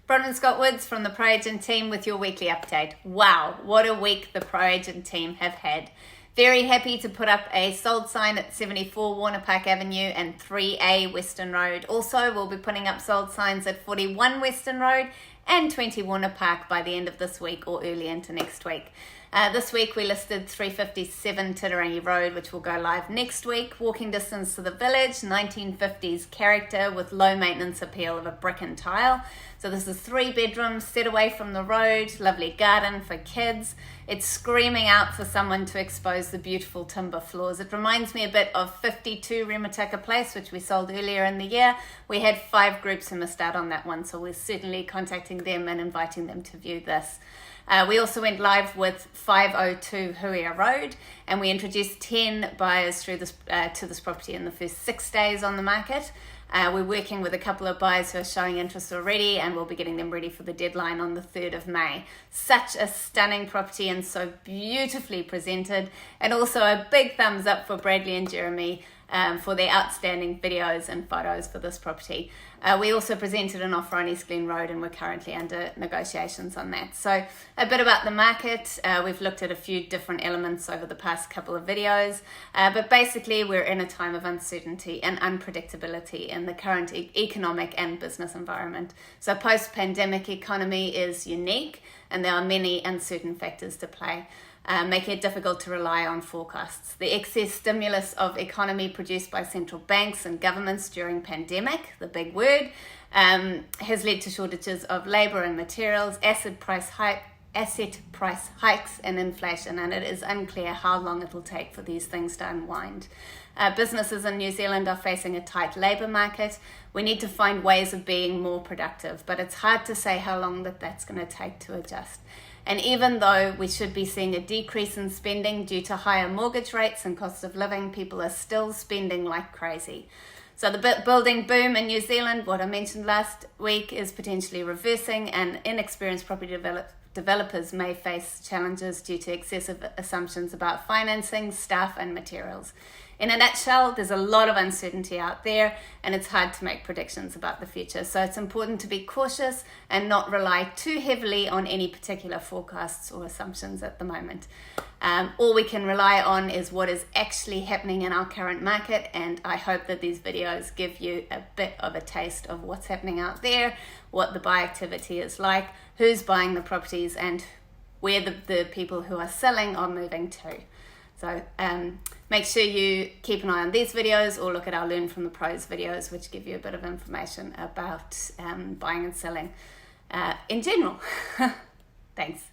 Bronwyn Scott Woods from the ProAgent team with your weekly update. Wow, what a week the ProAgent team have had. Very happy to put up a sold sign at 74 Warner Park Avenue and 3A Western Road. Also, we'll be putting up sold signs at 41 Western Road and 20 Warner Park by the end of this week or early into next week. This week we listed 357 Titirangi Road, which will go live next week. Walking distance to the village, 1950s character with low maintenance appeal of a brick and tile. So this is 3 bedrooms set away from the road, lovely garden for kids. It's screaming out for someone to expose the beautiful timber floors. It reminds me a bit of 52 Remataka Place, which we sold earlier in the year. We had 5 groups who missed out on that one, so we're certainly contacting them and inviting them to view this. We also went live with 502 Huia Road, and we introduced 10 buyers through this to this property in the first 6 days on the market. We're working with a couple of buyers who are showing interest already, and we'll be getting them ready for the deadline on the 3rd of May. Such a stunning property and so beautifully presented, and also a big thumbs up for Bradley and Jeremy for their outstanding videos and photos for this property. We also presented an offer on East Glen Road, and we're currently under negotiations on that. So a bit about the market. We've looked at a few different elements over the past couple of videos, but basically we're in a time of uncertainty and unpredictability in the current economic and business environment. So post-pandemic economy is unique, and there are many uncertain factors to play, making it difficult to rely on forecasts. The excess stimulus of economy produced by central banks and governments during pandemic, the big word, has led to shortages of labour and materials, asset price hikes and inflation, and it is unclear how long it will take for these things to unwind. Businesses in New Zealand are facing a tight labour market. We need to find ways of being more productive, but it's hard to say how long that's going to take to adjust. And even though we should be seeing a decrease in spending due to higher mortgage rates and cost of living, people are still spending like crazy. So the building boom in New Zealand, what I mentioned last week, is potentially reversing, and inexperienced property developers may face challenges due to excessive assumptions about financing, staff and materials. In a nutshell, there's a lot of uncertainty out there, and it's hard to make predictions about the future. So it's important to be cautious and not rely too heavily on any particular forecasts or assumptions at the moment. All we can rely on is what is actually happening in our current market, and I hope that these videos give you a bit of a taste of what's happening out there, what the buy activity is like, who's buying the properties, and where the people who are selling are moving to. So make sure you keep an eye on these videos, or look at our Learn from the Pros videos, which give you a bit of information about buying and selling in general. Thanks.